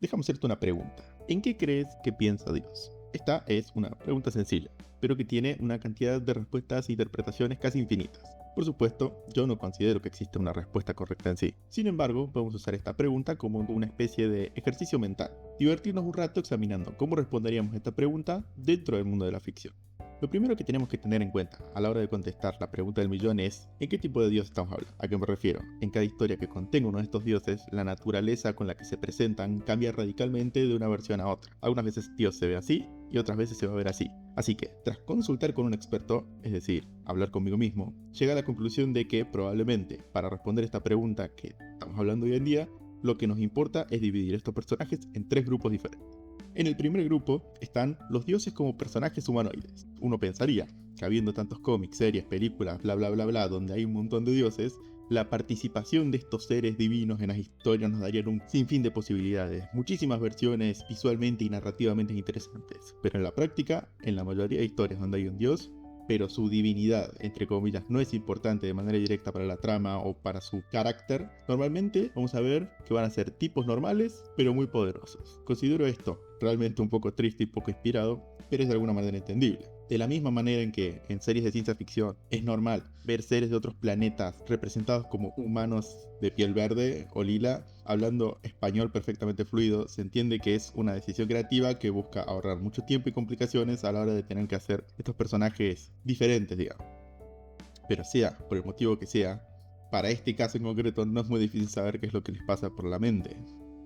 déjame hacerte una pregunta. ¿En qué crees que piensa Dios? Esta es una pregunta sencilla, pero que tiene una cantidad de respuestas e interpretaciones casi infinitas. Por supuesto, yo no considero que exista una respuesta correcta en sí. Sin embargo, podemos usar esta pregunta como una especie de ejercicio mental. Divertirnos un rato examinando cómo responderíamos a esta pregunta dentro del mundo de la ficción. Lo primero que tenemos que tener en cuenta a la hora de contestar la pregunta del millón es ¿en qué tipo de Dios estamos hablando? ¿A qué me refiero? En cada historia que contenga uno de estos dioses, la naturaleza con la que se presentan cambia radicalmente de una versión a otra. Algunas veces Dios se ve así y otras veces se va a ver así. Así que, tras consultar con un experto, es decir, hablar conmigo mismo, llegué a la conclusión de que probablemente para responder esta pregunta que estamos hablando hoy en día, lo que nos importa es dividir estos personajes en tres grupos diferentes. En el primer grupo están los dioses como personajes humanoides. Uno pensaría que habiendo tantos cómics, series, películas, bla bla bla bla, donde hay un montón de dioses, la participación de estos seres divinos en las historias nos darían un sinfín de posibilidades, muchísimas versiones visualmente y narrativamente interesantes. Pero en la práctica, en la mayoría de historias donde hay un dios, pero su divinidad, entre comillas, no es importante de manera directa para la trama o para su carácter, normalmente vamos a ver que van a ser tipos normales, pero muy poderosos. Considero esto realmente un poco triste y poco inspirado, pero es de alguna manera entendible. De la misma manera en que en series de ciencia ficción es normal ver seres de otros planetas representados como humanos de piel verde o lila, hablando español perfectamente fluido, se entiende que es una decisión creativa que busca ahorrar mucho tiempo y complicaciones a la hora de tener que hacer estos personajes diferentes, digamos. Pero sea por el motivo que sea, para este caso en concreto no es muy difícil saber qué es lo que les pasa por la mente.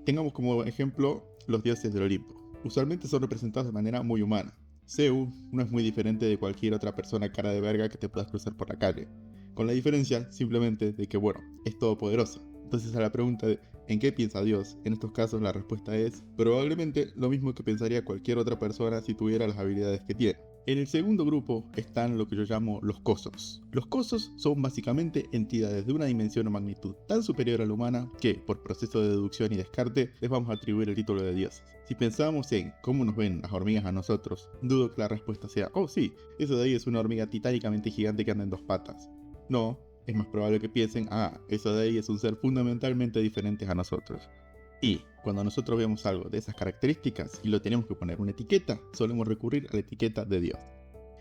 Tengamos como ejemplo los dioses del Olimpo. Usualmente son representados de manera muy humana. Zeus no es muy diferente de cualquier otra persona cara de verga que te puedas cruzar por la calle, con la diferencia simplemente de que, bueno, es todopoderoso. Entonces a la pregunta de ¿en qué piensa Dios? En estos casos la respuesta es probablemente lo mismo que pensaría cualquier otra persona si tuviera las habilidades que tiene. En el segundo grupo están lo que yo llamo los cosos. Los cosos son básicamente entidades de una dimensión o magnitud tan superior a la humana que, por proceso de deducción y descarte, les vamos a atribuir el título de dioses. Si pensamos en cómo nos ven las hormigas a nosotros, dudo que la respuesta sea, oh sí, eso de ahí es una hormiga titánicamente gigante que anda en dos patas. No, es más probable que piensen, eso de ahí es un ser fundamentalmente diferente a nosotros. Y cuando nosotros vemos algo de esas características y lo tenemos que poner una etiqueta, solemos recurrir a la etiqueta de Dios.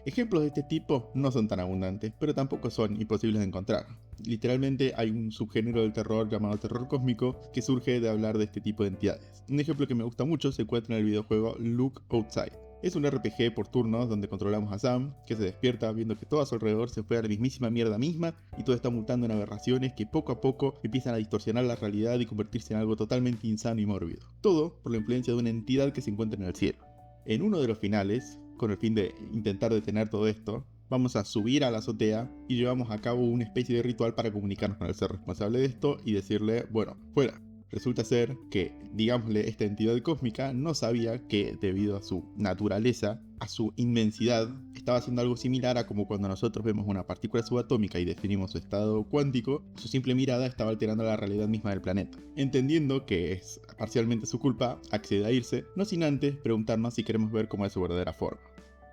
Ejemplos de este tipo no son tan abundantes, pero tampoco son imposibles de encontrar. Literalmente hay un subgénero del terror llamado terror cósmico que surge de hablar de este tipo de entidades. Un ejemplo que me gusta mucho se encuentra en el videojuego Look Outside. Es un RPG por turnos donde controlamos a Sam, que se despierta viendo que todo a su alrededor se fue a la mismísima mierda misma y todo está mutando en aberraciones que poco a poco empiezan a distorsionar la realidad y convertirse en algo totalmente insano y mórbido. Todo por la influencia de una entidad que se encuentra en el cielo. En uno de los finales, con el fin de intentar detener todo esto, vamos a subir a la azotea y llevamos a cabo una especie de ritual para comunicarnos con el ser responsable de esto y decirle, bueno, fuera. Resulta ser que, digámosle, esta entidad cósmica no sabía que, debido a su naturaleza, a su inmensidad, estaba haciendo algo similar a como cuando nosotros vemos una partícula subatómica y definimos su estado cuántico, su simple mirada estaba alterando la realidad misma del planeta. Entendiendo que es parcialmente su culpa, accede a irse, no sin antes preguntarnos si queremos ver cómo es su verdadera forma.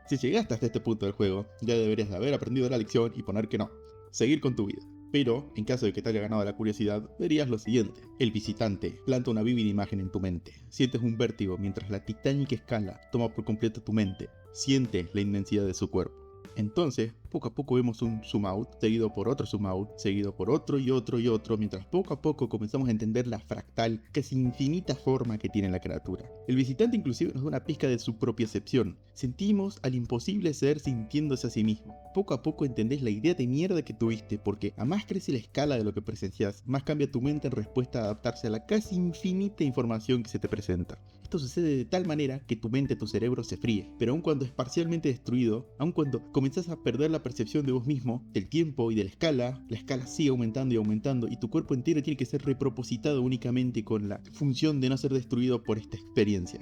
Si llegaste hasta este punto del juego, ya deberías de haber aprendido la lección y poner que no. Seguir con tu vida. Pero, en caso de que te haya ganado la curiosidad, verías lo siguiente. El visitante planta una vívida imagen en tu mente. Sientes un vértigo mientras la titánica escala toma por completo tu mente. Sientes la inmensidad de su cuerpo. Entonces, poco a poco vemos un zoom out, seguido por otro zoom out, seguido por otro y otro y otro, mientras poco a poco comenzamos a entender la fractal, casi infinita forma que tiene la criatura. El visitante inclusive nos da una pizca de su propiocepción. Sentimos al imposible ser sintiéndose a sí mismo. Poco a poco entendés la idea de mierda que tuviste, porque a más crece la escala de lo que presencias, más cambia tu mente en respuesta a adaptarse a la casi infinita información que se te presenta. Esto sucede de tal manera que tu mente, tu cerebro se fríe, pero aun cuando es parcialmente destruido, aun cuando comenzás a perder la percepción de vos mismo, del tiempo y de la escala sigue aumentando y aumentando y tu cuerpo entero tiene que ser repropositado únicamente con la función de no ser destruido por esta experiencia.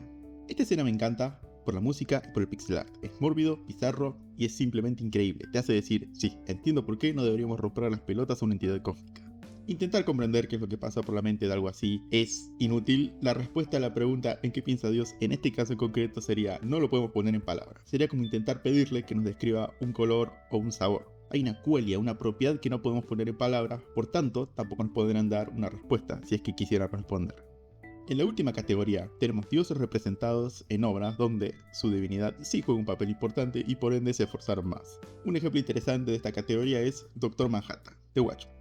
Esta escena me encanta por la música y por el pixel art. Es mórbido, bizarro y es simplemente increíble. Te hace decir, sí, entiendo por qué no deberíamos romper las pelotas a una entidad cósmica. Intentar comprender qué es lo que pasa por la mente de algo así es inútil. La respuesta a la pregunta ¿en qué piensa Dios? En este caso en concreto sería no lo podemos poner en palabras. Sería como intentar pedirle que nos describa un color o un sabor. Hay una cualidad, una propiedad que no podemos poner en palabras, por tanto tampoco nos podrán dar una respuesta si es que quisieran responder. En la última categoría, tenemos dioses representados en obras donde su divinidad sí juega un papel importante y por ende se esforzaron más. Un ejemplo interesante de esta categoría es Dr. Manhattan, de Watchmen.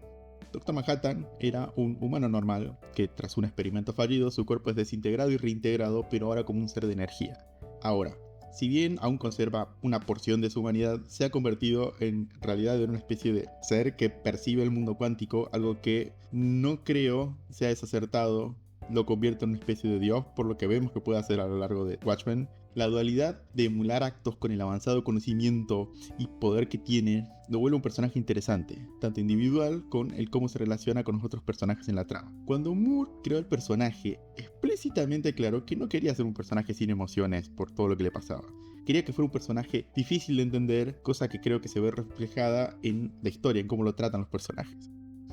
Dr. Manhattan era un humano normal que tras un experimento fallido su cuerpo es desintegrado y reintegrado, pero ahora como un ser de energía. Ahora, si bien aún conserva una porción de su humanidad, se ha convertido en realidad en una especie de ser que percibe el mundo cuántico, algo que no creo sea desacertado, lo convierte en una especie de dios, por lo que vemos que puede hacer a lo largo de Watchmen. La dualidad de emular actos con el avanzado conocimiento y poder que tiene lo vuelve un personaje interesante, tanto individual con el cómo se relaciona con los otros personajes en la trama. Cuando Moore creó el personaje, explícitamente aclaró que no quería ser un personaje sin emociones por todo lo que le pasaba. Quería que fuera un personaje difícil de entender, cosa que creo que se ve reflejada en la historia, en cómo lo tratan los personajes.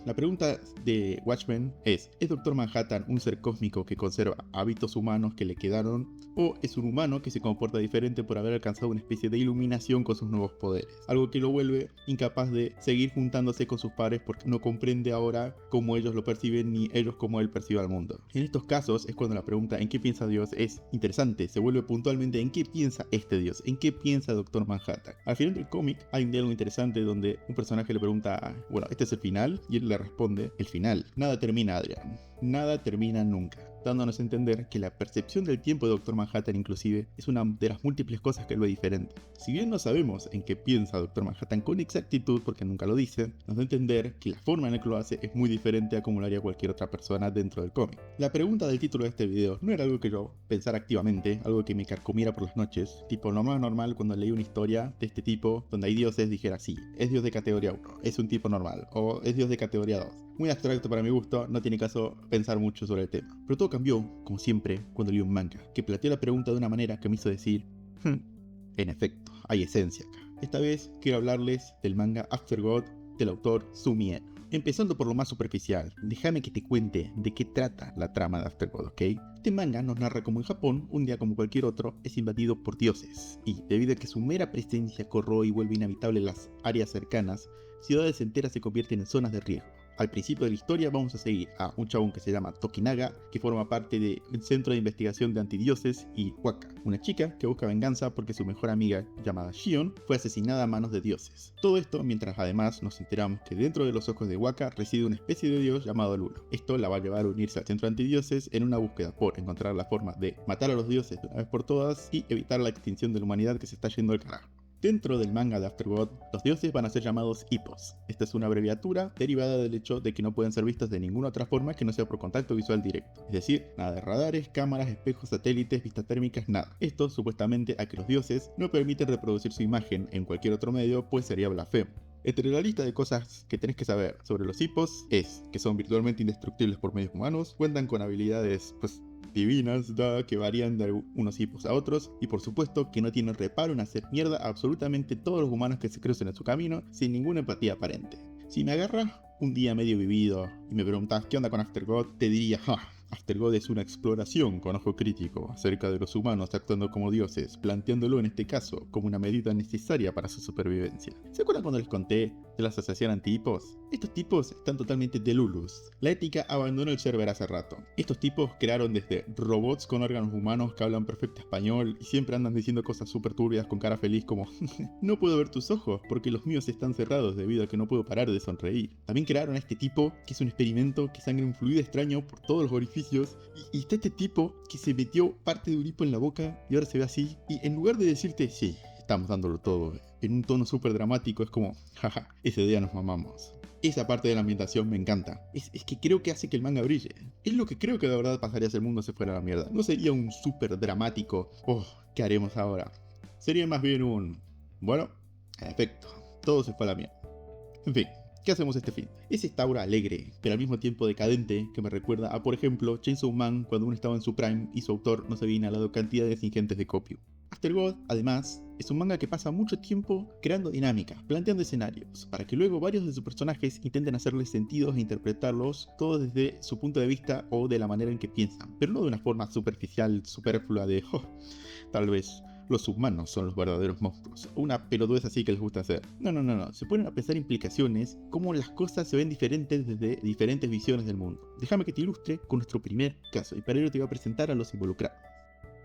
La pregunta de Watchmen ¿es Dr. Manhattan un ser cósmico que conserva hábitos humanos que le quedaron? ¿O es un humano que se comporta diferente por haber alcanzado una especie de iluminación con sus nuevos poderes? Algo que lo vuelve incapaz de seguir juntándose con sus pares porque no comprende ahora cómo ellos lo perciben ni ellos cómo él percibe al mundo. En estos casos es cuando la pregunta ¿en qué piensa Dios? Es interesante, se vuelve puntualmente ¿en qué piensa este Dios? ¿En qué piensa Dr. Manhattan? Al final del cómic hay un diálogo interesante donde un personaje le pregunta, bueno, ¿este es el final? Y él le responde, el final. Nada termina, Adrian. Nada termina nunca, dándonos a entender que la percepción del tiempo de Dr. Manhattan inclusive es una de las múltiples cosas que lo ve diferente. Si bien no sabemos en qué piensa Dr. Manhattan con exactitud porque nunca lo dice, nos da a entender que la forma en la que lo hace es muy diferente a como lo haría cualquier otra persona dentro del cómic. La pregunta del título de este video no era algo que yo pensara activamente, algo que me carcomiera por las noches, tipo lo más normal cuando leí una historia de este tipo donde hay dioses dijera sí, es dios de categoría 1, es un tipo normal, o es dios de categoría 2. Muy abstracto para mi gusto, no tiene caso pensar mucho sobre el tema. Pero todo cambió, como siempre, cuando leí un manga, que planteó la pregunta de una manera que me hizo decir, en efecto, hay esencia acá. Esta vez quiero hablarles del manga Aftergod del autor Sumie. Empezando por lo más superficial, déjame que te cuente de qué trata la trama de Aftergod, ¿ok? Este manga nos narra cómo en Japón, un día como cualquier otro, es invadido por dioses, y debido a que su mera presencia corroe y vuelve inhabitable las áreas cercanas, ciudades enteras se convierten en zonas de riesgo. Al principio de la historia vamos a seguir a un chabón que se llama Tokinaga, que forma parte del Centro de Investigación de Antidioses, y Waka, una chica que busca venganza porque su mejor amiga, llamada Shion, fue asesinada a manos de dioses. Todo esto mientras además nos enteramos que dentro de los ojos de Waka reside una especie de dios llamado Lulo. Esto la va a llevar a unirse al Centro de Antidioses en una búsqueda por encontrar la forma de matar a los dioses de una vez por todas y evitar la extinción de la humanidad que se está yendo al carajo. Dentro del manga de Aftergod, los dioses van a ser llamados hippos. Esta es una abreviatura derivada del hecho de que no pueden ser vistos de ninguna otra forma que no sea por contacto visual directo. Es decir, nada de radares, cámaras, espejos, satélites, vistas térmicas, nada. Esto supuestamente a que los dioses no permiten reproducir su imagen en cualquier otro medio, pues sería blasfemo. Entre la lista de cosas que tenés que saber sobre los hippos es que son virtualmente indestructibles por medios humanos, cuentan con habilidades divinas, que varían de unos hippos a otros, y por supuesto que no tienen reparo en hacer mierda a absolutamente todos los humanos que se crucen en su camino sin ninguna empatía aparente. Si me agarras un día medio vivido y me preguntas qué onda con Aftergod, te diría, Aftergod es una exploración con ojo crítico acerca de los humanos actuando como dioses, planteándolo en este caso como una medida necesaria para su supervivencia. ¿Se acuerdan cuando les conté de la asociación anti-hipos? Estos tipos están totalmente delulus. La ética abandonó el server hace rato. Estos tipos crearon desde robots con órganos humanos que hablan perfecto español y siempre andan diciendo cosas súper turbias con cara feliz como no puedo ver tus ojos porque los míos están cerrados debido a que no puedo parar de sonreír. También crearon a este tipo que es un experimento que sangra un fluido extraño por todos los orificios y está este tipo que se metió parte de un hipo en la boca y ahora se ve así y en lugar de decirte sí, estamos dándolo todo en un tono súper dramático es como jaja, ese día nos mamamos. Esa parte de la ambientación me encanta. Es que creo que hace que el manga brille. Es lo que creo que de verdad pasaría si el mundo se fuera a la mierda. No sería un súper dramático ¿qué haremos ahora? Sería más bien un bueno, en efecto, todo se fue a la mierda. En fin, ¿qué hacemos este fin? Es esta aura alegre, pero al mismo tiempo decadente, que me recuerda a, por ejemplo, Chainsaw Man cuando uno estaba en su prime y su autor no se había inhalado cantidades ingentes de copio. Aftergod, además, es un manga que pasa mucho tiempo creando dinámicas, planteando escenarios, para que luego varios de sus personajes intenten hacerles sentidos e interpretarlos todos desde su punto de vista o de la manera en que piensan, pero no de una forma superficial, superflua de, tal vez los humanos son los verdaderos monstruos. Una pelotudez así que les gusta hacer. No. Se ponen a pensar implicaciones, cómo las cosas se ven diferentes desde diferentes visiones del mundo. Déjame que te ilustre con nuestro primer caso, y para ello te voy a presentar a los involucrados.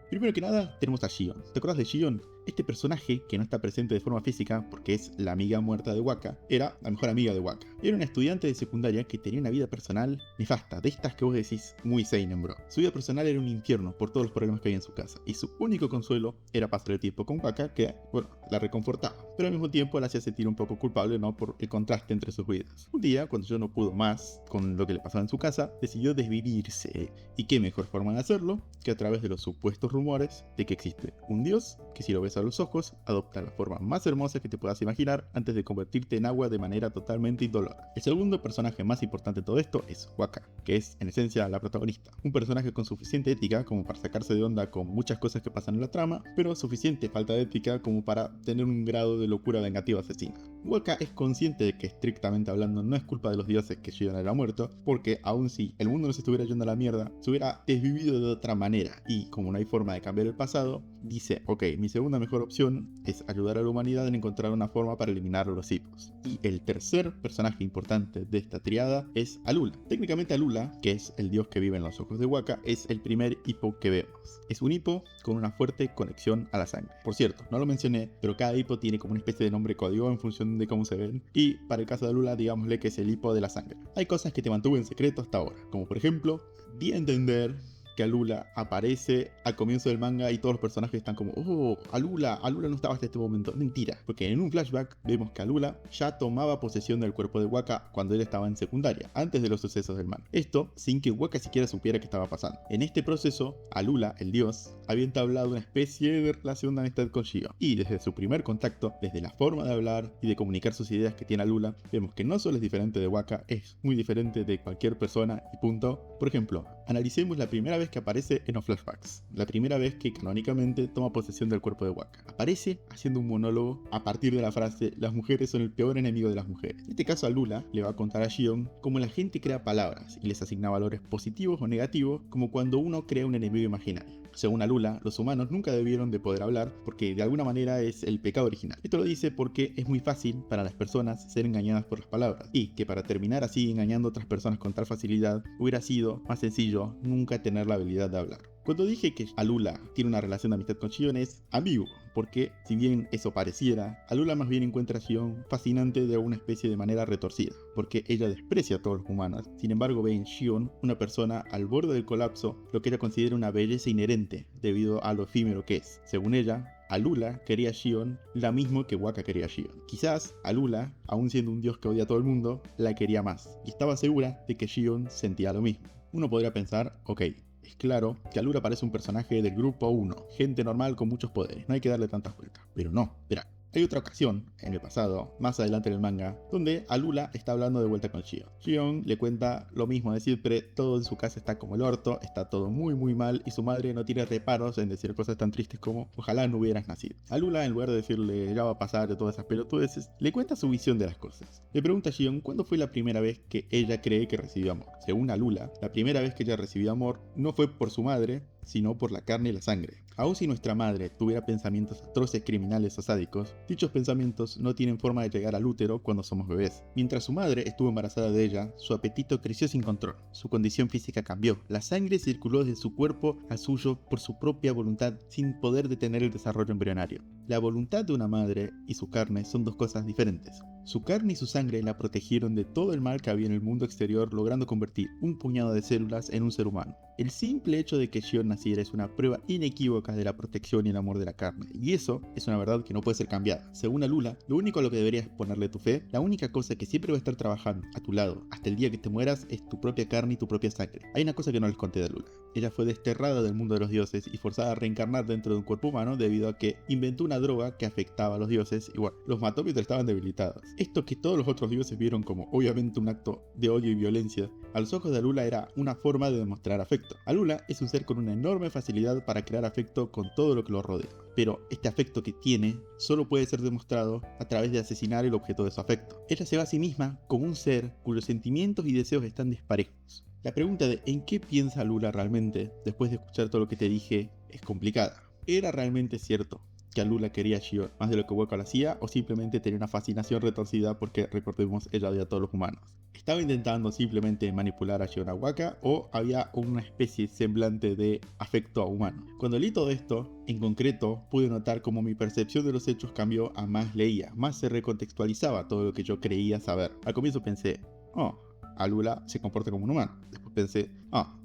Primero que nada, tenemos a Shion. ¿Te acuerdas de Shion? Este personaje, que no está presente de forma física porque es la amiga muerta de Wakka, era la mejor amiga de Wakka. Era una estudiante de secundaria que tenía una vida personal nefasta, de estas que vos decís muy seinen, bro. Su vida personal era un infierno por todos los problemas que había en su casa, y su único consuelo era pasar el tiempo con Wakka, que, bueno, la reconfortaba. Pero al mismo tiempo la hacía sentir un poco culpable, ¿no? Por el contraste entre sus vidas. Un día, cuando yo no pudo más con lo que le pasaba en su casa, decidió desvivirse. ¿Y qué mejor forma de hacerlo que a través de los supuestos rumores de que existe un dios que, si lo ves a los ojos, adopta la forma más hermosa que te puedas imaginar antes de convertirte en agua de manera totalmente indolora? El segundo personaje más importante de todo esto es Wakka, que es en esencia la protagonista. Un personaje con suficiente ética como para sacarse de onda con muchas cosas que pasan en la trama, pero suficiente falta de ética como para tener un grado de locura vengativa asesina. Wakka es consciente de que, estrictamente hablando, no es culpa de los dioses que Shion haya muerto, porque aun si el mundo no se estuviera yendo a la mierda, se hubiera desvivido de otra manera, y como no hay forma de cambiar el pasado, dice, ok, mi segunda mejor opción es ayudar a la humanidad en encontrar una forma para eliminar a los hippos. Y el tercer personaje importante de esta triada es Alula. Técnicamente Alula, que es el dios que vive en los ojos de Wakka, es el primer hippo que vemos. Es un hippo con una fuerte conexión a la sangre. Por cierto, no lo mencioné, pero cada hippo tiene como una especie de nombre código en función de cómo se ven, y para el caso de Alula, digámosle que es el hippo de la sangre. Hay cosas que te mantuve en secreto hasta ahora, como por ejemplo, di a entender que Alula aparece al comienzo del manga y todos los personajes están como, oh, Alula no estaba hasta este momento. Mentira, porque en un flashback vemos que Alula ya tomaba posesión del cuerpo de Wakka cuando él estaba en secundaria, antes de los sucesos del manga. Esto sin que Wakka siquiera supiera qué estaba pasando. En este proceso, Alula, el dios, había entablado una especie de relación de amistad con Shion. Y desde su primer contacto, desde la forma de hablar y de comunicar sus ideas que tiene Alula, vemos que no solo es diferente de Wakka, es muy diferente de cualquier persona y punto. Por ejemplo, analicemos la primera vez que aparece en los flashbacks, la primera vez que canónicamente toma posesión del cuerpo de Wakka. Aparece haciendo un monólogo a partir de la frase, las mujeres son el peor enemigo de las mujeres. En este caso, Alula le va a contar a Shion cómo la gente crea palabras y les asigna valores positivos o negativos, como cuando uno crea un enemigo imaginario. Según Alula, los humanos nunca debieron de poder hablar porque de alguna manera es el pecado original. Esto lo dice porque es muy fácil para las personas ser engañadas por las palabras, y que para terminar así engañando a otras personas con tal facilidad hubiera sido más sencillo nunca tener la habilidad de hablar. Cuando dije que Alula tiene una relación de amistad con Shion es ambiguo, porque si bien eso pareciera, Alula más bien encuentra a Shion fascinante de alguna especie de manera retorcida, porque ella desprecia a todos los humanos. Sin embargo, ve en Shion una persona al borde del colapso, lo que ella considera una belleza inherente debido a lo efímero que es. Según ella, Alula quería a Shion la mismo que Wakka quería a Shion. Quizás Alula, aun siendo un dios que odia a todo el mundo, la quería más, y estaba segura de que Shion sentía lo mismo. Uno podría pensar, ok, es claro que Alula parece un personaje del grupo 1, gente normal con muchos poderes, no hay que darle tantas vueltas. Pero no, espera. Hay otra ocasión, en el pasado, más adelante en el manga, donde Alula está hablando de vuelta con Shion. Shion le cuenta lo mismo de siempre, todo en su casa está como el orto, está todo muy mal, y su madre no tiene reparos en decir cosas tan tristes como ojalá no hubieras nacido. Alula, en lugar de decirle ya va a pasar de todas esas pelotudeces, le cuenta su visión de las cosas. Le pregunta a Shion cuándo fue la primera vez que ella cree que recibió amor. Según Alula, la primera vez que ella recibió amor no fue por su madre, sino por la carne y la sangre. Aun si nuestra madre tuviera pensamientos atroces, criminales o sádicos, dichos pensamientos no tienen forma de llegar al útero cuando somos bebés. Mientras su madre estuvo embarazada de ella, su apetito creció sin control, su condición física cambió, la sangre circuló desde su cuerpo al suyo por su propia voluntad sin poder detener el desarrollo embrionario. La voluntad de una madre y su carne son dos cosas diferentes. Su carne y su sangre la protegieron de todo el mal que había en el mundo exterior, logrando convertir un puñado de células en un ser humano. El simple hecho de que Shion naciera es una prueba inequívoca de la protección y el amor de la carne, y eso es una verdad que no puede ser cambiada. Según Alula, lo único a lo que deberías ponerle tu fe, la única cosa que siempre va a estar trabajando a tu lado hasta el día que te mueras, es tu propia carne y tu propia sangre. Hay una cosa que no les conté de Alula. Ella fue desterrada del mundo de los dioses y forzada a reencarnar dentro de un cuerpo humano debido a que inventó una droga que afectaba a los dioses y bueno, los mató mientras estaban debilitados. Esto que todos los otros dioses vieron como obviamente un acto de odio y violencia, a los ojos de Alula era una forma de demostrar afecto. Alula es un ser con una enorme facilidad para crear afecto con todo lo que lo rodea, pero este afecto que tiene solo puede ser demostrado a través de asesinar el objeto de su afecto. Ella se ve a sí misma como un ser cuyos sentimientos y deseos están disparejos. La pregunta de ¿en qué piensa Alula realmente después de escuchar todo lo que te dije es complicada? ¿Era realmente cierto que Alula quería a Shion más de lo que Waka lo hacía, o simplemente tenía una fascinación retorcida porque, recordemos, ella odia a todos los humanos. ¿Estaba intentando simplemente manipular a Shion a Waka o había una especie semblante de afecto humano? Cuando leí todo esto, en concreto, pude notar cómo mi percepción de los hechos cambió a más leía, más se recontextualizaba todo lo que yo creía saber. Al comienzo pensé, oh, Alula se comporta como un humano. Después pensé,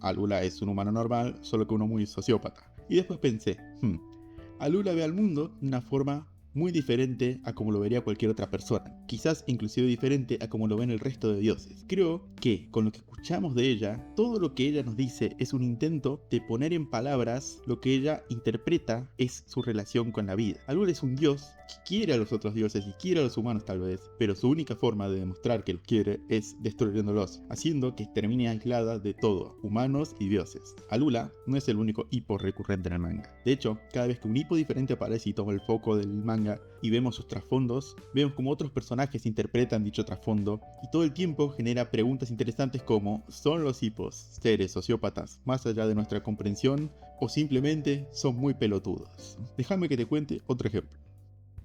Alula es un humano normal, solo que uno muy sociópata. Y después pensé, Alula ve al mundo de una forma muy diferente a como lo vería cualquier otra persona. Quizás inclusive diferente a como lo ven el resto de dioses. Creo que con lo que escuchamos de ella, todo lo que ella nos dice es un intento de poner en palabras lo que ella interpreta es su relación con la vida. Alula es un dios que quiere a los otros dioses y quiere a los humanos tal vez, pero su única forma de demostrar que los quiere es destruyéndolos, haciendo que termine aislada de todo, humanos y dioses. Alula no es el único hippo recurrente en el manga. De hecho, cada vez que un hippo diferente aparece y toma el foco del manga y vemos sus trasfondos, vemos como otros personajes interpretan dicho trasfondo y todo el tiempo genera preguntas interesantes como ¿son los hippos seres sociópatas más allá de nuestra comprensión o simplemente son muy pelotudos? Déjame que te cuente otro ejemplo.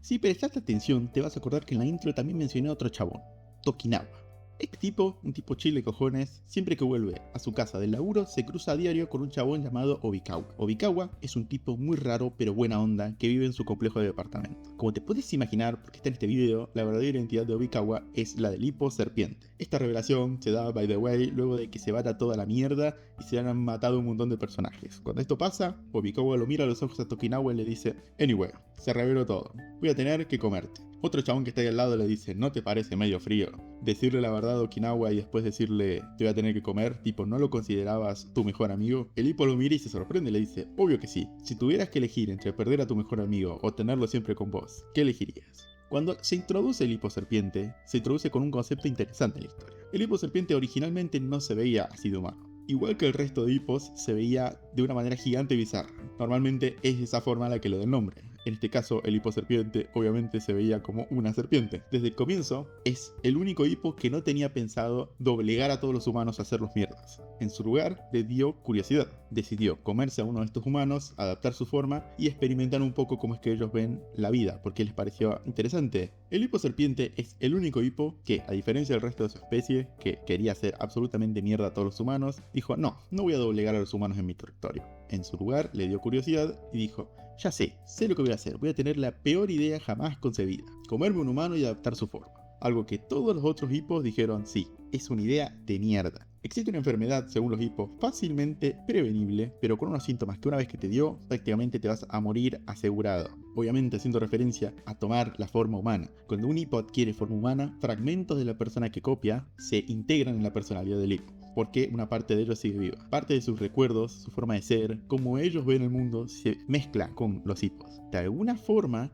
Si prestaste atención, te vas a acordar que en la intro también mencioné a otro chabón, Tokinawa. Este tipo, un tipo chile cojones, siempre que vuelve a su casa del laburo se cruza a diario con un chabón llamado Obikawa. Obikawa es un tipo muy raro pero buena onda que vive en su complejo de departamento. Como te puedes imaginar, porque está en este video, la verdadera identidad de Obikawa es la del hippo serpiente. Esta revelación se da, by the way, luego de que se vaya toda la mierda y se han matado un montón de personajes. Cuando esto pasa, Obikawa lo mira a los ojos a Tokinawa y le dice, anyway, se reveló todo, voy a tener que comerte. Otro chabón que está ahí al lado le dice, ¿no te parece medio frío? Decirle la verdad a Okinawa y después decirle, te voy a tener que comer, tipo, ¿no lo considerabas tu mejor amigo? El hippo lo mira y se sorprende y le dice, obvio que sí. Si tuvieras que elegir entre perder a tu mejor amigo o tenerlo siempre con vos, ¿qué elegirías? Cuando se introduce el hippo serpiente, se introduce con un concepto interesante en la historia. El hippo serpiente originalmente no se veía así de humano. Igual que el resto de hippos, se veía de una manera gigante y bizarra. Normalmente es de esa forma la que le da el nombre. En este caso, el hippo serpiente obviamente se veía como una serpiente. Desde el comienzo, es el único hippo que no tenía pensado doblegar a todos los humanos a hacerlos mierdas. En su lugar, le dio curiosidad. Decidió comerse a uno de estos humanos, adaptar su forma y experimentar un poco cómo es que ellos ven la vida, porque les pareció interesante. El hippo serpiente es el único hippo que, a diferencia del resto de su especie, que quería hacer absolutamente mierda a todos los humanos, dijo, no voy a doblegar a los humanos en mi territorio. En su lugar, le dio curiosidad y dijo, ya sé lo que voy a hacer, voy a tener la peor idea jamás concebida, comerme un humano y adaptar su forma. Algo que todos los otros hippos dijeron, sí, es una idea de mierda. Existe una enfermedad, según los hippos, fácilmente prevenible, pero con unos síntomas que una vez que te dio, prácticamente te vas a morir asegurado. Obviamente haciendo referencia a tomar la forma humana. Cuando un hippo adquiere forma humana, fragmentos de la persona que copia se integran en la personalidad del hippo, porque una parte de ellos sigue viva. Parte de sus recuerdos, su forma de ser, cómo ellos ven el mundo, se mezcla con los hippos. De alguna forma,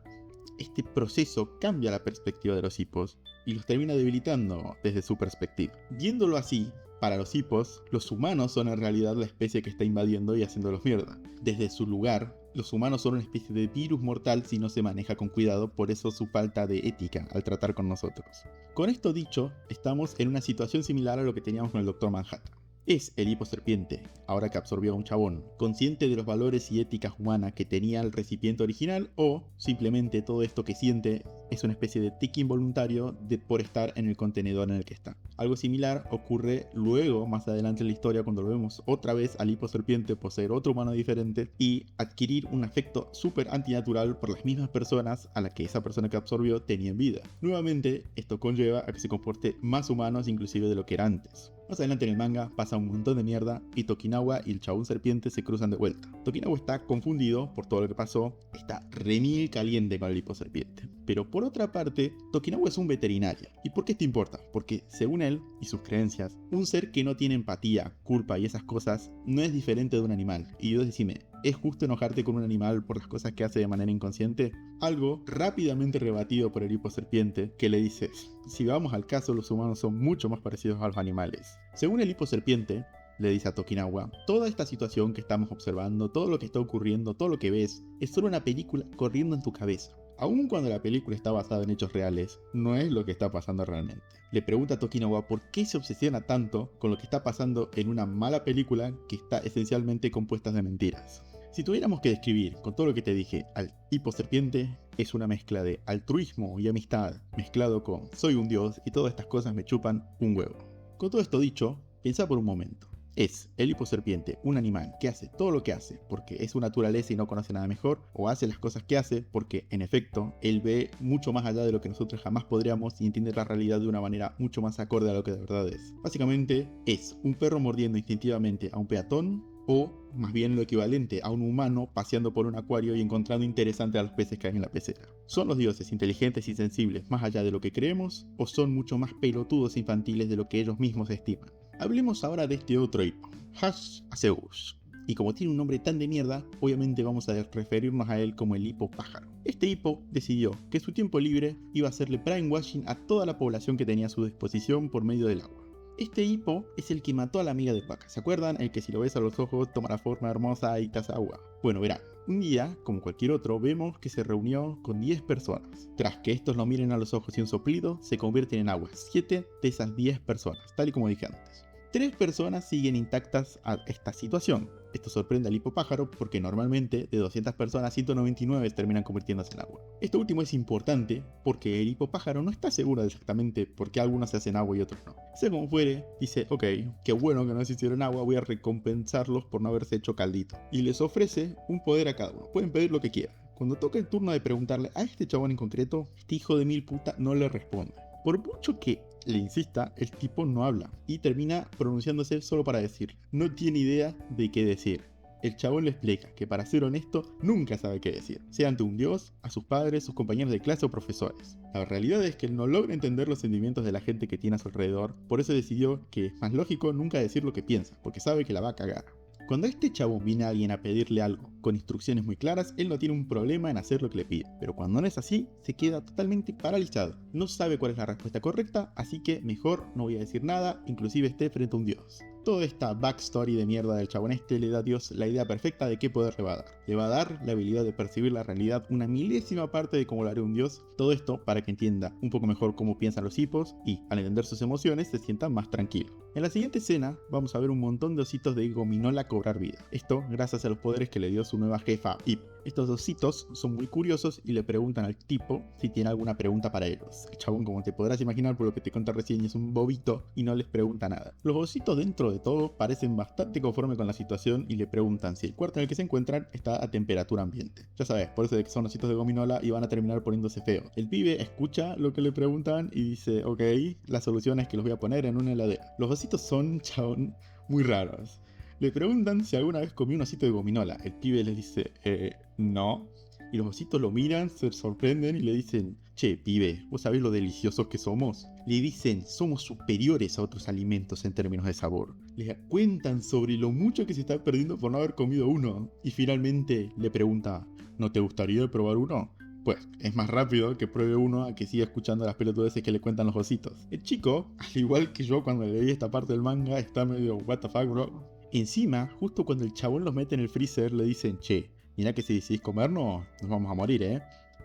este proceso cambia la perspectiva de los hippos y los termina debilitando desde su perspectiva. Viéndolo así, para los hippos, los humanos son en realidad la especie que está invadiendo y haciéndolos mierda. Desde su lugar, los humanos son una especie de virus mortal si no se maneja con cuidado, por eso su falta de ética al tratar con nosotros. Con esto dicho, estamos en una situación similar a lo que teníamos con el Dr. Manhattan. ¿Es el hippo serpiente, ahora que absorbió a un chabón, consciente de los valores y éticas humanas que tenía el recipiente original o simplemente todo esto que siente es una especie de tic involuntario por estar en el contenedor en el que está? Algo similar ocurre luego, más adelante en la historia, cuando lo vemos otra vez al hippo serpiente poseer otro humano diferente y adquirir un afecto súper antinatural por las mismas personas a las que esa persona que absorbió tenía en vida. Nuevamente, esto conlleva a que se comporte más humanos inclusive de lo que era antes. Más adelante en el manga pasa un montón de mierda y Tokinawa y el chabón serpiente se cruzan de vuelta. Tokinawa está confundido por todo lo que pasó, está remil caliente con el hippo serpiente. Pero por otra parte, Tokinawa es un veterinario. ¿Y por qué esto importa? Porque según él y sus creencias, un ser que no tiene empatía, culpa y esas cosas no es diferente de un animal. Y yo decime, ¿es justo enojarte con un animal por las cosas que hace de manera inconsciente? Algo rápidamente rebatido por el hippo serpiente, que le dice, si vamos al caso, los humanos son mucho más parecidos a los animales. Según el hippo serpiente, le dice a Tokinawa, toda esta situación que estamos observando, todo lo que está ocurriendo, todo lo que ves, es solo una película corriendo en tu cabeza. Aun cuando la película está basada en hechos reales, no es lo que está pasando realmente. Le pregunta a Tokinawa por qué se obsesiona tanto con lo que está pasando en una mala película que está esencialmente compuesta de mentiras. Si tuviéramos que describir con todo lo que te dije al hipo serpiente, es una mezcla de altruismo y amistad, mezclado con soy un dios y todas estas cosas me chupan un huevo. Con todo esto dicho, pensá por un momento. ¿Es el hipo serpiente un animal que hace todo lo que hace porque es su naturaleza y no conoce nada mejor? ¿O hace las cosas que hace porque, en efecto, él ve mucho más allá de lo que nosotros jamás podríamos y entiende la realidad de una manera mucho más acorde a lo que de verdad es? Básicamente, ¿es un perro mordiendo instintivamente a un peatón? O más bien lo equivalente a un humano paseando por un acuario y encontrando interesante a los peces que hay en la pecera. ¿Son los dioses inteligentes y sensibles más allá de lo que creemos? ¿O son mucho más pelotudos e infantiles de lo que ellos mismos estiman? Hablemos ahora de este otro hipo, Hash Azeus. Y como tiene un nombre tan de mierda, obviamente vamos a referirnos a él como el hipo pájaro. Este hipo decidió que su tiempo libre iba a hacerle brainwashing a toda la población que tenía a su disposición por medio del agua. Este hipo es el que mató a la amiga de Paca, ¿se acuerdan? El que si lo ves a los ojos toma la forma hermosa y te hace agua. Bueno, verán, un día, como cualquier otro, vemos que se reunió con 10 personas. Tras que estos lo miren a los ojos y un soplido, se convierten en agua 7 de esas 10 personas, tal y como dije antes. 3 personas siguen intactas a esta situación. Esto sorprende al hipo pájaro porque normalmente de 200 personas 199 terminan convirtiéndose en agua. Esto último es importante porque el hipo pájaro no está seguro de exactamente por qué algunos se hacen agua y otros no. Sea como fuere, dice, ok, qué bueno que no se hicieron agua, voy a recompensarlos por no haberse hecho caldito. Y les ofrece un poder a cada uno, pueden pedir lo que quieran. Cuando toca el turno de preguntarle a este chabón en concreto, este hijo de mil puta no le responde. Por mucho que le insista, el tipo no habla y termina pronunciándose solo para decir. No tiene idea de qué decir. El chabón le explica que para ser honesto nunca sabe qué decir, sea ante un dios, a sus padres, sus compañeros de clase o profesores. La realidad es que él no logra entender los sentimientos de la gente que tiene a su alrededor, por eso decidió que es más lógico nunca decir lo que piensa, porque sabe que la va a cagar. Cuando este chabón viene a alguien a pedirle algo con instrucciones muy claras, él no tiene un problema en hacer lo que le pide. Pero cuando no es así, se queda totalmente paralizado. No sabe cuál es la respuesta correcta, así que mejor no voy a decir nada, inclusive esté frente a un dios. Toda esta backstory de mierda del chabón este le da a Dios la idea perfecta de qué poder le va a dar. Le va a dar la habilidad de percibir la realidad una milésima parte de cómo lo haría un dios. Todo esto para que entienda un poco mejor cómo piensan los hipos y, al entender sus emociones, se sienta más tranquilo. En la siguiente escena vamos a ver un montón de ositos de gominola cobrar vida. Esto gracias a los poderes que le dio su nueva jefa Ip. Estos ositos son muy curiosos y le preguntan al tipo si tiene alguna pregunta para ellos. El chabón, como te podrás imaginar por lo que te conté recién, es un bobito y no les pregunta nada. Los ositos dentro de todo parecen bastante conformes con la situación y le preguntan si el cuarto en el que se encuentran está a temperatura ambiente. Ya sabes, por eso de que son ositos de gominola y van a terminar poniéndose feos. El pibe escucha lo que le preguntan y dice, ok, la solución es que los voy a poner en una heladera. Los ositos son, chabón, muy raros. Le preguntan si alguna vez comió un osito de gominola. El pibe les dice, no. Y los ositos lo miran, se sorprenden y le dicen, che, pibe, ¿vos sabés lo deliciosos que somos? Le dicen, somos superiores a otros alimentos en términos de sabor. Le cuentan sobre lo mucho que se está perdiendo por no haber comido uno. Y finalmente le pregunta, ¿no te gustaría probar uno? Pues es más rápido que pruebe uno a que siga escuchando las pelotudeces que le cuentan los ositos. El chico, al igual que yo cuando leí esta parte del manga, está medio what the fuck, bro. Encima, justo cuando el chabón los mete en el freezer, le dicen, che, mirá que si decidís comernos, nos vamos a morir,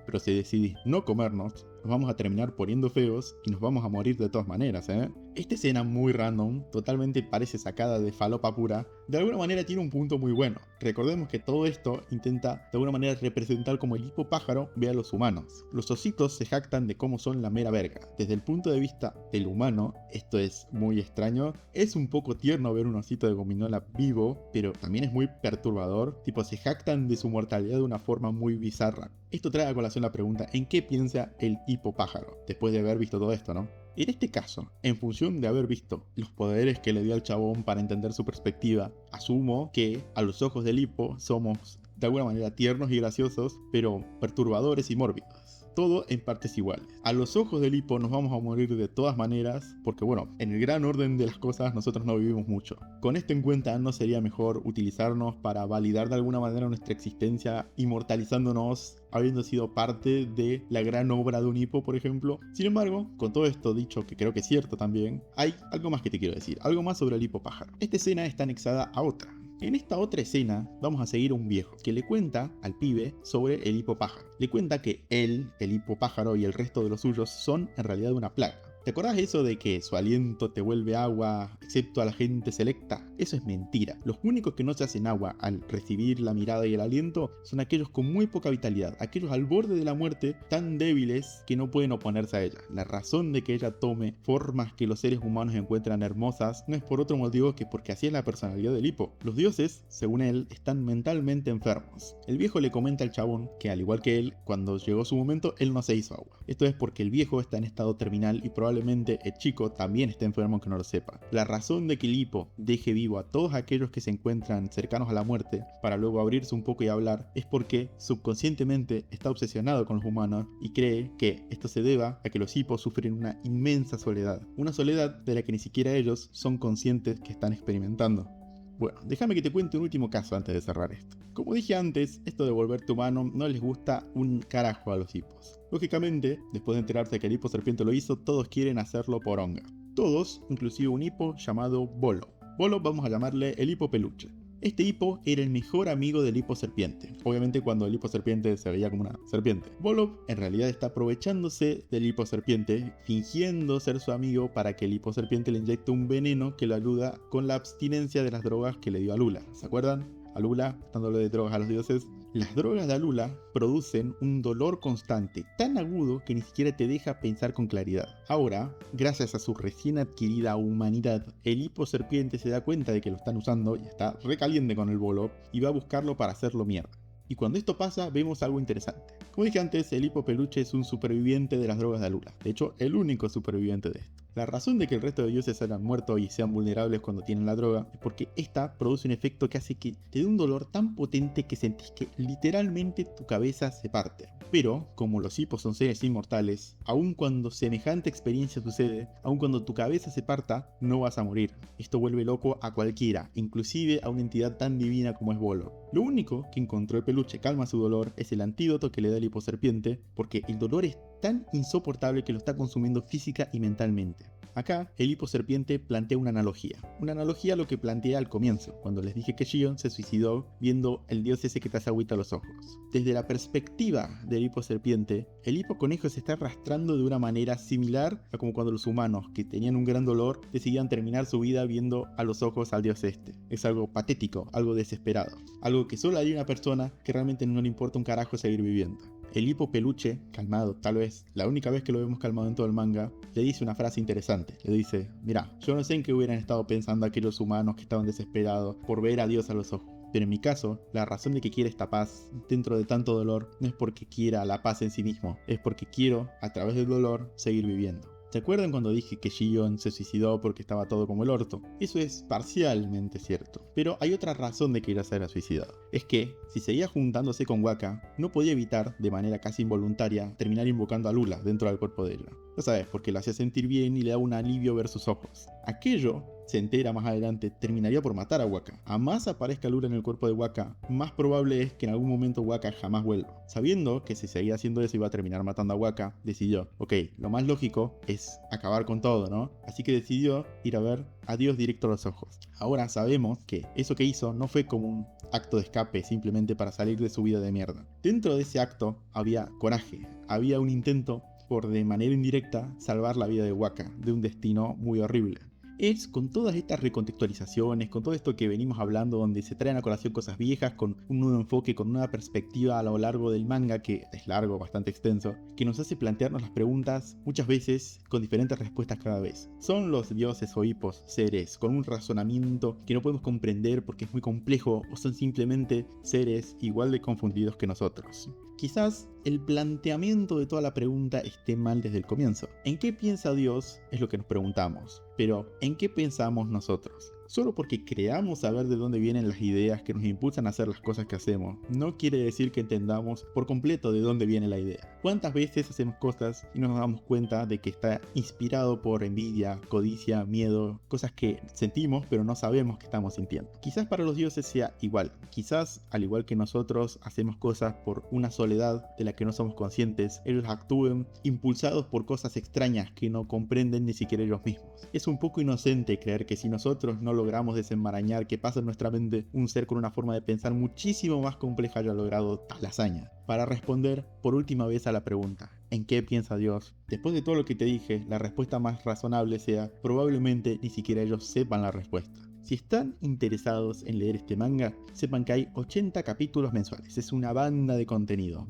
pero si decidís no comernos, nos vamos a terminar poniendo feos y nos vamos a morir de todas maneras, Esta escena muy random, totalmente parece sacada de falopa pura, de alguna manera tiene un punto muy bueno. Recordemos que todo esto intenta de alguna manera representar como el hipo pájaro ve a los humanos. Los ositos se jactan de cómo son la mera verga. Desde el punto de vista del humano, esto es muy extraño. Es un poco tierno ver un osito de gominola vivo, pero también es muy perturbador. Tipo, se jactan de su mortalidad de una forma muy bizarra. Esto trae a colación la pregunta, ¿en qué piensa el hipo pájaro? Después de haber visto todo esto, ¿no? En este caso, en función de haber visto los poderes que le dio al chabón para entender su perspectiva, asumo que a los ojos del hipo somos de alguna manera tiernos y graciosos, pero perturbadores y mórbidos. Todo en partes iguales. A los ojos del hipo nos vamos a morir de todas maneras, porque bueno, en el gran orden de las cosas nosotros no vivimos mucho. Con esto en cuenta, ¿no sería mejor utilizarnos para validar de alguna manera nuestra existencia, inmortalizándonos, habiendo sido parte de la gran obra de un hipo, por ejemplo? Sin embargo, con todo esto dicho, que creo que es cierto también, hay algo más que te quiero decir, algo más sobre el hipo pájaro. Esta escena está anexada a otra. En esta otra escena vamos a seguir a un viejo que le cuenta al pibe sobre el hipo pájaro. Le cuenta que él, el hipo pájaro y el resto de los suyos son en realidad una plaga. ¿Te acordás eso de que su aliento te vuelve agua, excepto a la gente selecta? Eso es mentira. Los únicos que no se hacen agua al recibir la mirada y el aliento son aquellos con muy poca vitalidad, aquellos al borde de la muerte, tan débiles que no pueden oponerse a ella. La razón de que ella tome formas que los seres humanos encuentran hermosas no es por otro motivo que porque así es la personalidad del hipo. Los dioses, según él, están mentalmente enfermos. El viejo le comenta al chabón que, al igual que él, cuando llegó su momento, él no se hizo agua. Esto es porque el viejo está en estado terminal y probablemente el chico también esté enfermo aunque no lo sepa. La razón de que el hipo deje vivo a todos aquellos que se encuentran cercanos a la muerte para luego abrirse un poco y hablar es porque subconscientemente está obsesionado con los humanos y cree que esto se deba a que los hipos sufren una inmensa soledad. Una soledad de la que ni siquiera ellos son conscientes que están experimentando. Bueno, déjame que te cuente un último caso antes de cerrar esto. Como dije antes, esto de volverte humano no les gusta un carajo a los hipos. Lógicamente, después de enterarse que el hipo serpiente lo hizo, todos quieren hacerlo poronga. Todos, inclusive un hipo llamado Bolo. Bolo vamos a llamarle el hipo peluche. Este hipo era el mejor amigo del hipo serpiente, obviamente cuando el hipo serpiente se veía como una serpiente. Bolo en realidad está aprovechándose del hipo serpiente, fingiendo ser su amigo para que el hipo serpiente le inyecte un veneno que lo ayuda con la abstinencia de las drogas que le dio a Lula. ¿Se acuerdan? A Lula, dándole de drogas a los dioses. Las drogas de Alula producen un dolor constante, tan agudo que ni siquiera te deja pensar con claridad. Ahora, gracias a su recién adquirida humanidad, el hipo serpiente se da cuenta de que lo están usando y está recaliente con el bolo y va a buscarlo para hacerlo mierda. Y cuando esto pasa, vemos algo interesante. Como dije antes, el hipo peluche es un superviviente de las drogas de Alula. De hecho, el único superviviente de esto. La razón de que el resto de dioses hayan muerto y sean vulnerables cuando tienen la droga es porque esta produce un efecto que hace que te dé un dolor tan potente que sentís que literalmente tu cabeza se parte. Pero, como los hipos son seres inmortales, aun cuando semejante experiencia sucede, aun cuando tu cabeza se parta, no vas a morir. Esto vuelve loco a cualquiera, inclusive a una entidad tan divina como es Bolo. Lo único que encontró el peluche calma su dolor es el antídoto que le da el hipo serpiente, porque el dolor es tan insoportable que lo está consumiendo física y mentalmente. Acá, el hipo serpiente plantea una analogía a lo que planteé al comienzo, cuando les dije que Shion se suicidó viendo el dios ese que te hace agüita a los ojos. Desde la perspectiva del hipo serpiente, el hipo conejo se está arrastrando de una manera similar a como cuando los humanos, que tenían un gran dolor, decidían terminar su vida viendo a los ojos al dios este. Es algo patético, algo desesperado, algo que solo haría una persona que realmente no le importa un carajo seguir viviendo. El hipo peluche, calmado, tal vez la única vez que lo vemos calmado en todo el manga, le dice una frase interesante. Le dice: mira, yo no sé en qué hubieran estado pensando aquellos humanos que estaban desesperados por ver a Dios a los ojos. Pero en mi caso, la razón de que quiera esta paz dentro de tanto dolor no es porque quiera la paz en sí mismo, es porque quiero, a través del dolor, seguir viviendo. ¿Se acuerdan cuando dije que Shion se suicidó porque estaba todo como el orto? Eso es parcialmente cierto, pero hay otra razón de que ella se haya suicidado. Es que, si seguía juntándose con Waka, no podía evitar, de manera casi involuntaria, terminar invocando a Lula dentro del cuerpo de ella. Ya sabes, porque la hacía sentir bien y le da un alivio ver sus ojos. Aquello, se entera más adelante, terminaría por matar a Waka. A más aparezca Lula en el cuerpo de Waka, más probable es que en algún momento Waka jamás vuelva. Sabiendo que si seguía haciendo eso iba a terminar matando a Waka, decidió, ok, lo más lógico es acabar con todo, ¿no? Así que decidió ir a ver a Dios directo a los ojos. Ahora sabemos que eso que hizo no fue como un acto de escape simplemente para salir de su vida de mierda. Dentro de ese acto había coraje, había un intento por de manera indirecta salvar la vida de Waka de un destino muy horrible. Es con todas estas recontextualizaciones, con todo esto que venimos hablando, donde se traen a colación cosas viejas, con un nuevo enfoque, con una nueva perspectiva a lo largo del manga, que es largo, bastante extenso, que nos hace plantearnos las preguntas muchas veces con diferentes respuestas cada vez. ¿Son los dioses o hipos seres con un razonamiento que no podemos comprender porque es muy complejo, o son simplemente seres igual de confundidos que nosotros? Quizás el planteamiento de toda la pregunta esté mal desde el comienzo. ¿En qué piensa Dios? Es lo que nos preguntamos. Pero, ¿en qué pensamos nosotros? Solo porque creamos saber de dónde vienen las ideas que nos impulsan a hacer las cosas que hacemos, no quiere decir que entendamos por completo de dónde viene la idea. ¿Cuántas veces hacemos cosas y no nos damos cuenta de que está inspirado por envidia, codicia, miedo, cosas que sentimos pero no sabemos que estamos sintiendo? Quizás para los dioses sea igual. Quizás, al igual que nosotros, hacemos cosas por una soledad de la que no somos conscientes. Ellos actúen impulsados por cosas extrañas que no comprenden ni siquiera ellos mismos. Es un poco inocente creer que si nosotros no logramos desenmarañar que pasa en nuestra mente, un ser con una forma de pensar muchísimo más compleja haya logrado tal hazaña. Para responder por última vez a la pregunta, ¿En qué piensa Dios? Después de todo lo que te dije, la respuesta más razonable sea, probablemente ni siquiera ellos sepan la respuesta. Si están interesados en leer este manga, sepan que hay 80 capítulos mensuales. Es una banda de contenido,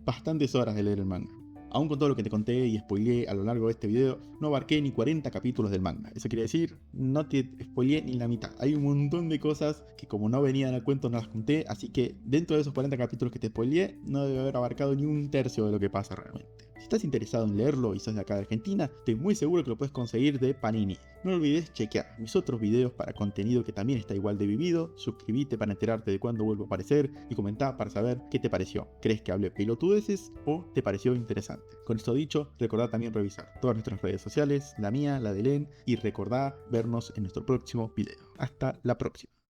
bastantes horas de leer el manga. Aún con todo lo que te conté y spoileé a lo largo de este video, no abarqué ni 40 capítulos del manga. Eso quiere decir, no te spoileé ni la mitad. Hay un montón de cosas que como no venían al cuento no las conté, así que dentro de esos 40 capítulos que te spoileé, no debe haber abarcado ni un tercio de lo que pasa realmente. Si estás interesado en leerlo y sos de acá de Argentina, estoy muy seguro que lo puedes conseguir de Panini. No olvides chequear mis otros videos para contenido que también está igual de vivido, suscríbete para enterarte de cuándo vuelvo a aparecer y comentá para saber qué te pareció. ¿Crees que hablé pelotudeces o te pareció interesante? Con esto dicho, recordá también revisar todas nuestras redes sociales, la mía, la de Len, y recordá vernos en nuestro próximo video. Hasta la próxima.